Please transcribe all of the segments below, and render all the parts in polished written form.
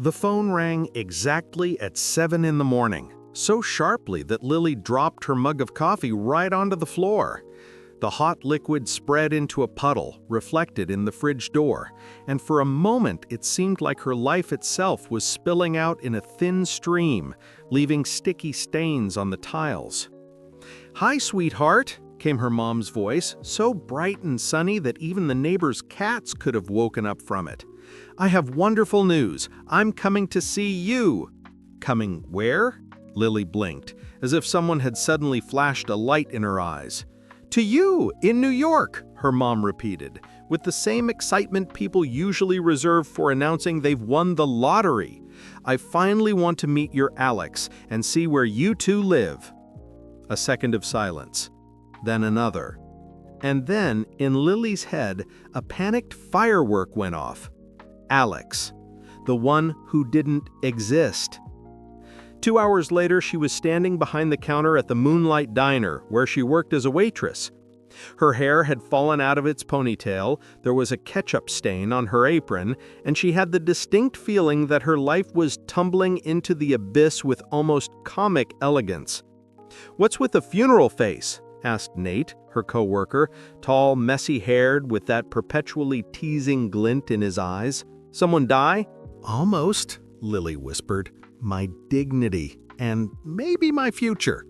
The phone rang exactly at 7 in the morning, so sharply that Lily dropped her mug of coffee right onto the floor. The hot liquid spread into a puddle, reflected in the fridge door, and for a moment it seemed like her life itself was spilling out in a thin stream, leaving sticky stains on the tiles. "Hi, sweetheart," came her mom's voice, so bright and sunny that even the neighbors' cats could have woken up from it. "I have wonderful news. I'm coming to see you." "Coming where?" Lily blinked, as if someone had suddenly flashed a light in her eyes. "To you, in New York," her mom repeated, with the same excitement people usually reserve for announcing they've won the lottery. "I finally want to meet your Alex and see where you two live." A second of silence, then another. And then, in Lily's head, a panicked firework went off. Alex, the one who didn't exist. 2 hours later, she was standing behind the counter at the Moonlight Diner, where she worked as a waitress. Her hair had fallen out of its ponytail, there was a ketchup stain on her apron, and she had the distinct feeling that her life was tumbling into the abyss with almost comic elegance. "What's with the funeral face?" asked Nate, her coworker, tall, messy-haired, with that perpetually teasing glint in his eyes. "Someone die?" "Almost," Lily whispered. "My dignity, and maybe my future."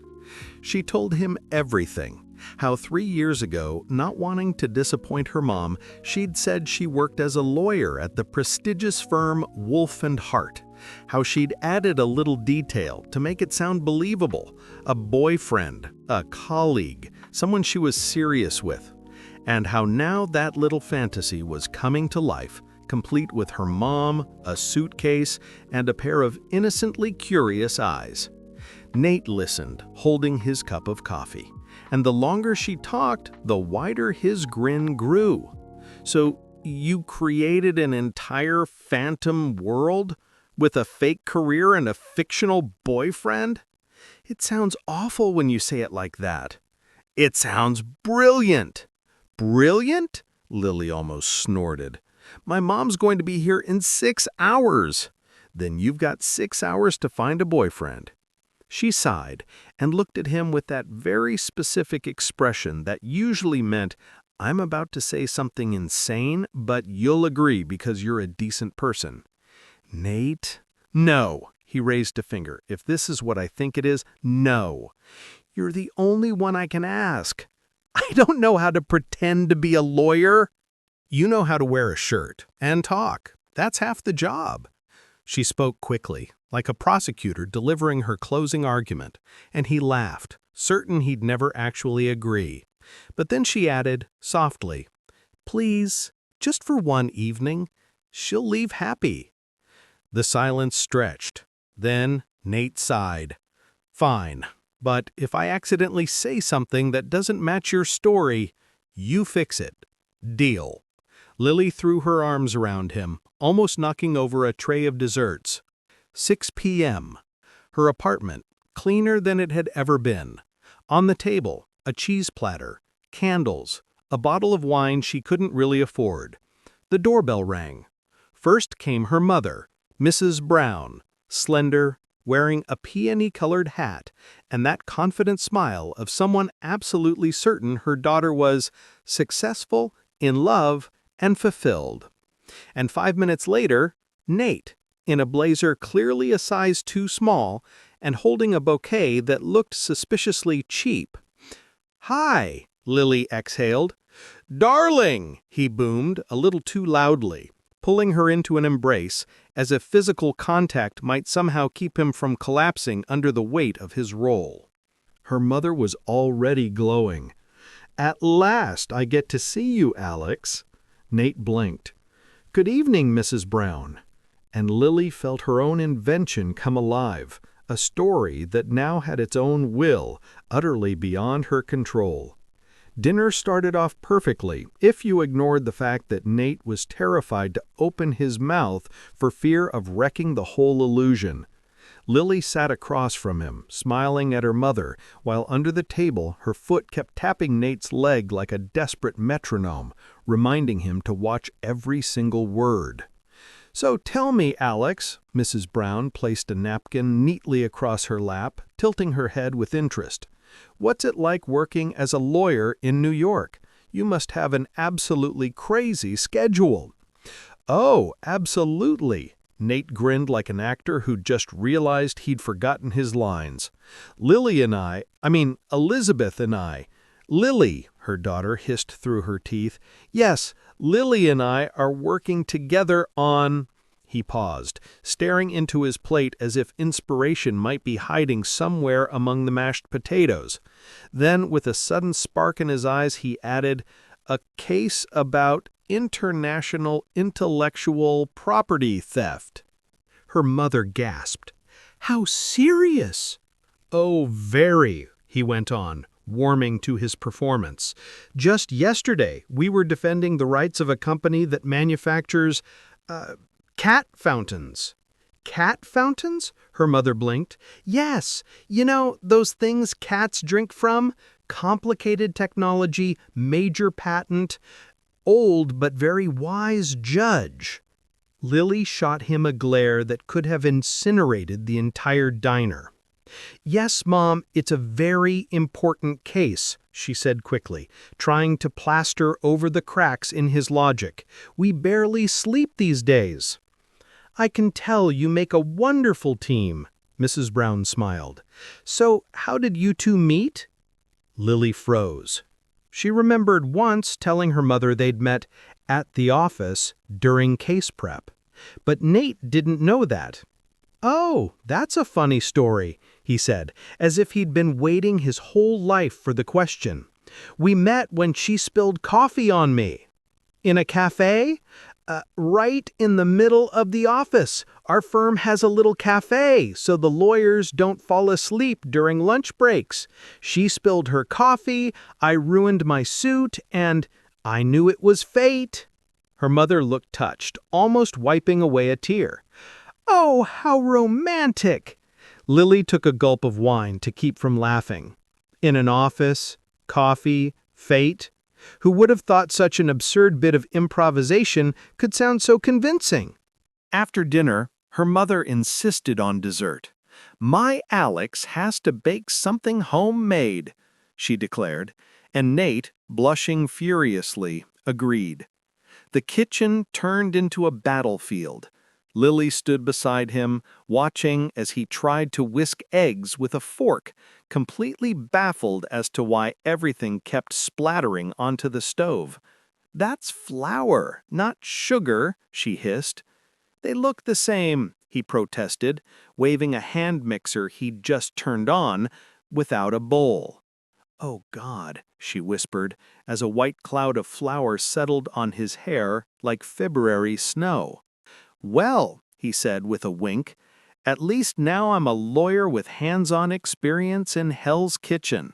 She told him everything. How 3 years ago, not wanting to disappoint her mom, she'd said she worked as a lawyer at the prestigious firm Wolf & Hart. How she'd added a little detail to make it sound believable, a boyfriend, a colleague, someone she was serious with. And how now that little fantasy was coming to life, complete with her mom, a suitcase, and a pair of innocently curious eyes. Nate listened, holding his cup of coffee. And the longer she talked, the wider his grin grew. "So you created an entire phantom world? With a fake career and a fictional boyfriend? It sounds awful when you say it like that." "It sounds brilliant." "Brilliant?" Lily almost snorted. "My mom's going to be here in 6 hours." "Then you've got 6 hours to find a boyfriend." She sighed and looked at him with that very specific expression that usually meant, "I'm about to say something insane, but you'll agree because you're a decent person." "Nate?" "No." He raised a finger. "If this is what I think it is, no. You're the only one I can ask. I don't know how to pretend to be a lawyer." "You know how to wear a shirt and talk. That's half the job." She spoke quickly, like a prosecutor delivering her closing argument, and he laughed, certain he'd never actually agree. But then she added, softly, "Please, just for one evening. She'll leave happy." The silence stretched. Then Nate sighed. "Fine, but if I accidentally say something that doesn't match your story, you fix it. Deal." Lily threw her arms around him, almost knocking over a tray of desserts. 6 p.m. Her apartment, cleaner than it had ever been. On the table, a cheese platter, candles, a bottle of wine she couldn't really afford. The doorbell rang. First came her mother, Mrs. Brown, slender, wearing a peony-colored hat, and that confident smile of someone absolutely certain her daughter was successful, in love, and fulfilled. And 5 minutes later, Nate, in a blazer clearly a size too small, and holding a bouquet that looked suspiciously cheap. "Hi," Lily exhaled. "Darling," he boomed, a little too loudly, pulling her into an embrace, as if physical contact might somehow keep him from collapsing under the weight of his role. Her mother was already glowing. "At last I get to see you, Alex." Nate blinked. "Good evening, Mrs. Brown." And Lily felt her own invention come alive, a story that now had its own will, utterly beyond her control. Dinner started off perfectly, if you ignored the fact that Nate was terrified to open his mouth for fear of wrecking the whole illusion. Lily sat across from him, smiling at her mother, while under the table her foot kept tapping Nate's leg like a desperate metronome, reminding him to watch every single word. "So tell me, Alex," Mrs. Brown placed a napkin neatly across her lap, tilting her head with interest. "What's it like working as a lawyer in New York? You must have an absolutely crazy schedule." "Oh, absolutely." Nate grinned like an actor who'd just realized he'd forgotten his lines. Elizabeth and I. "Lily," her daughter hissed through her teeth. "Yes, Lily and I are working together on—" He paused, staring into his plate as if inspiration might be hiding somewhere among the mashed potatoes. Then, with a sudden spark in his eyes, he added, "A case about international intellectual property theft." Her mother gasped. "How serious?" "Oh, very," he went on, warming to his performance. "Just yesterday, we were defending the rights of a company that manufactures, cat fountains." "Cat fountains?" Her mother blinked. "Yes, those things cats drink from. Complicated technology, major patent, old but very wise judge." Lily shot him a glare that could have incinerated the entire diner. "Yes, Mom, it's a very important case," she said quickly, trying to plaster over the cracks in his logic. "We barely sleep these days." "I can tell you make a wonderful team," Mrs. Brown smiled. "So how did you two meet?" Lily froze. She remembered once telling her mother they'd met at the office during case prep. But Nate didn't know that. "Oh, that's a funny story," he said, as if he'd been waiting his whole life for the question. "We met when she spilled coffee on me." "In a cafe?" Right in the middle of the office. Our firm has a little cafe, so the lawyers don't fall asleep during lunch breaks. She spilled her coffee, I ruined my suit, and I knew it was fate." Her mother looked touched, almost wiping away a tear. "Oh, how romantic!" Lily took a gulp of wine to keep from laughing. In an office, coffee, fate. Who would have thought such an absurd bit of improvisation could sound so convincing? After dinner, her mother insisted on dessert. "My Alex has to bake something homemade," she declared, and Nate, blushing furiously, agreed. The kitchen turned into a battlefield. Lily stood beside him, watching as he tried to whisk eggs with a fork, completely baffled as to why everything kept splattering onto the stove. "That's flour, not sugar," she hissed. "They look the same," he protested, waving a hand mixer he'd just turned on, without a bowl. "Oh, God," she whispered, as a white cloud of flour settled on his hair like February snow. "Well," he said with a wink, "at least now I'm a lawyer with hands-on experience in Hell's Kitchen."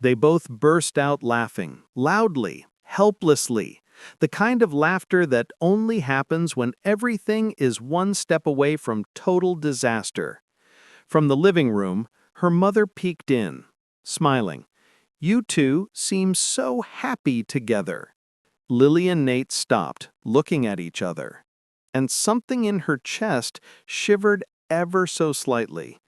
They both burst out laughing, loudly, helplessly, the kind of laughter that only happens when everything is one step away from total disaster. From the living room, her mother peeked in, smiling. "You two seem so happy together." Lily and Nate stopped, looking at each other. And something in her chest shivered ever so slightly.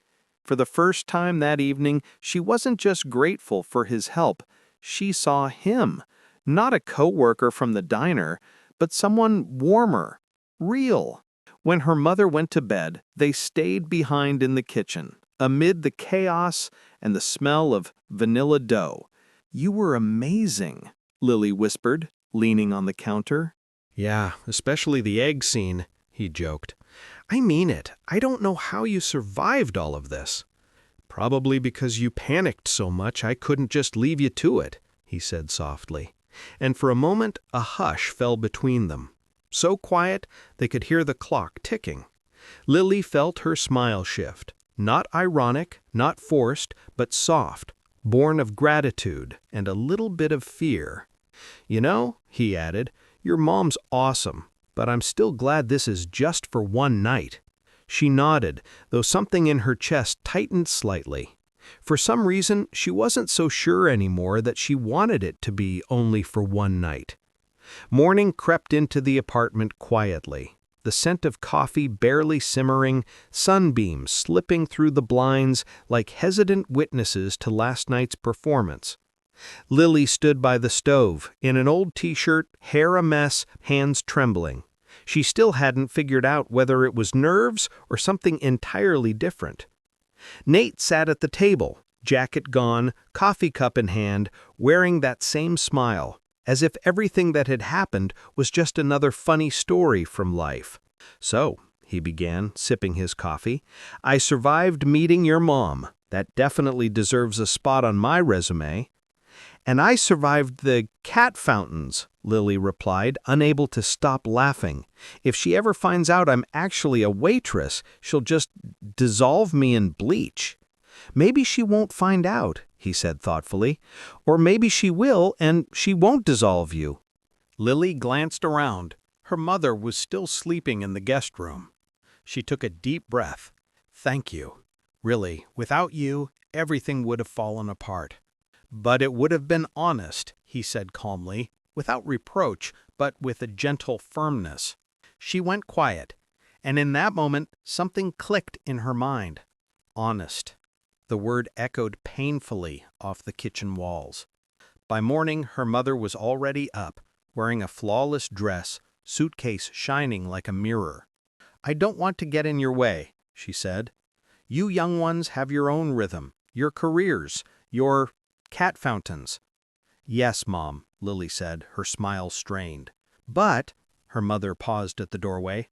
For the first time that evening, she wasn't just grateful for his help. She saw him, not a coworker from the diner, but someone warmer, real. When her mother went to bed, they stayed behind in the kitchen, amid the chaos and the smell of vanilla dough. "You were amazing," Lily whispered, leaning on the counter. "Yeah, especially the egg scene," he joked. "I mean it. I don't know how you survived all of this." "Probably because you panicked so much I couldn't just leave you to it," he said softly. And for a moment a hush fell between them. So quiet they could hear the clock ticking. Lily felt her smile shift. Not ironic, not forced, but soft, born of gratitude and a little bit of fear. "You know," he added, "your mom's awesome, but I'm still glad this is just for one night." She nodded, though something in her chest tightened slightly. For some reason, she wasn't so sure anymore that she wanted it to be only for one night. Morning crept into the apartment quietly. The the scent of coffee barely simmering, sunbeams slipping through the blinds like hesitant witnesses to last night's performance. Lily stood by the stove, in an old t-shirt, hair a mess, hands trembling. She still hadn't figured out whether it was nerves or something entirely different. Nate sat at the table, jacket gone, coffee cup in hand, wearing that same smile, as if everything that had happened was just another funny story from life. "So," he began, sipping his coffee, "I survived meeting your mom. That definitely deserves a spot on my resume." "And I survived the cat fountains," Lily replied, unable to stop laughing. "If she ever finds out I'm actually a waitress, she'll just dissolve me in bleach." "Maybe she won't find out," he said thoughtfully. "Or maybe she will and she won't dissolve you." Lily glanced around. Her mother was still sleeping in the guest room. She took a deep breath. "Thank you. Really, without you, everything would have fallen apart." "But it would have been honest," he said calmly, without reproach, but with a gentle firmness. She went quiet, and in that moment something clicked in her mind. Honest. The word echoed painfully off the kitchen walls. By morning, her mother was already up, wearing a flawless dress, suitcase shining like a mirror. "I don't want to get in your way," she said. "You young ones have your own rhythm, your careers, your cat fountains." "Yes, Mom," Lily said, her smile strained. "But," her mother paused at the doorway,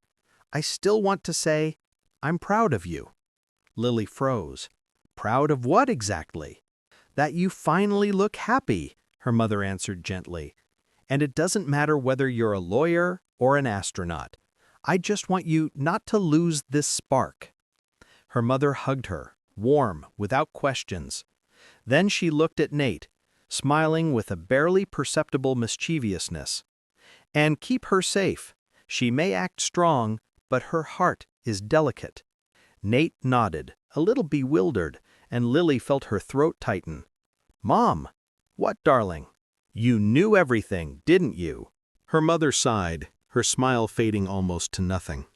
"I still want to say, I'm proud of you." Lily froze. "Proud of what exactly?" "That you finally look happy," her mother answered gently. "And it doesn't matter whether you're a lawyer or an astronaut. I just want you not to lose this spark." Her mother hugged her, warm, without questions. Then she looked at Nate, smiling with a barely perceptible mischievousness. "And keep her safe. She may act strong, but her heart is delicate." Nate nodded, a little bewildered, and Lily felt her throat tighten. "Mom!" "What, darling?" "You knew everything, didn't you?" Her mother sighed, her smile fading almost to nothing.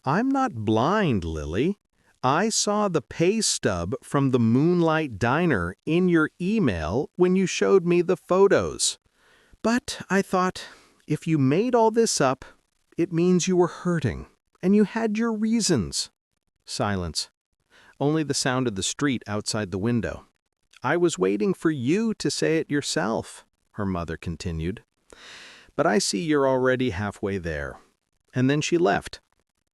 "I'm not blind, Lily. I saw the pay stub from the Moonlight Diner in your email when you showed me the photos. But I thought, if you made all this up, it means you were hurting, and you had your reasons." Silence. Only the sound of the street outside the window. "I was waiting for you to say it yourself," her mother continued. "But I see you're already halfway there." And then she left,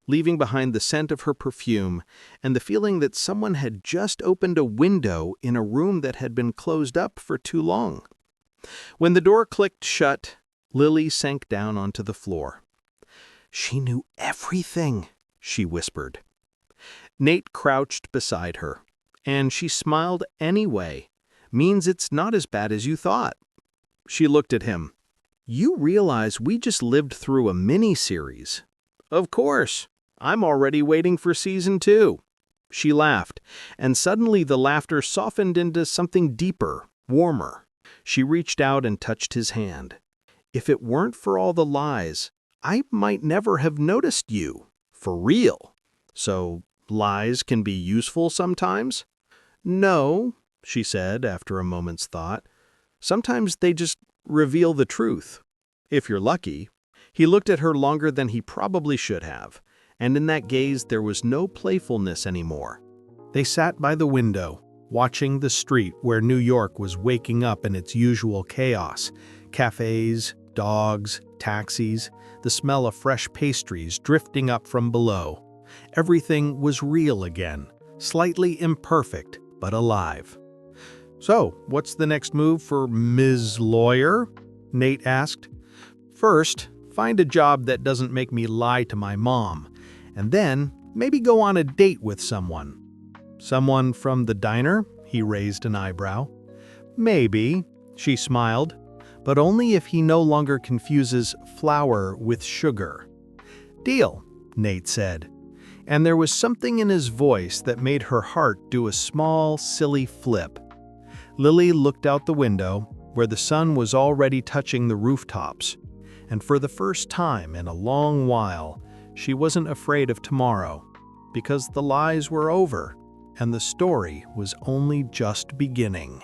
leaving behind the scent of her perfume and the feeling that someone had just opened a window in a room that had been closed up for too long. When the door clicked shut, Lily sank down onto the floor. "She knew everything," she whispered. Nate crouched beside her, and she smiled anyway. "Means it's not as bad as you thought." She looked at him. "You realize we just lived through a mini-series?" "Of course. I'm already waiting for season 2. She laughed, and suddenly the laughter softened into something deeper, warmer. She reached out and touched his hand. "If it weren't for all the lies, I might never have noticed you. For real. So, lies can be useful sometimes?" "No," she said after a moment's thought. "Sometimes they just reveal the truth. If you're lucky." He looked at her longer than he probably should have, and in that gaze there was no playfulness anymore. They sat by the window, watching the street where New York was waking up in its usual chaos. Cafes, dogs, taxis, the smell of fresh pastries drifting up from below. Everything was real again, slightly imperfect, but alive. "So, what's the next move for Ms. Lawyer?" Nate asked. "First, find a job that doesn't make me lie to my mom, and then maybe go on a date with someone." "Someone from the diner?" He raised an eyebrow. "Maybe," she smiled, "but only if he no longer confuses flour with sugar." "Deal," Nate said. And there was something in his voice that made her heart do a small, silly flip. Lily looked out the window, where the sun was already touching the rooftops, and for the first time in a long while, She wasn't afraid of tomorrow, because the lies were over, and the story was only just beginning.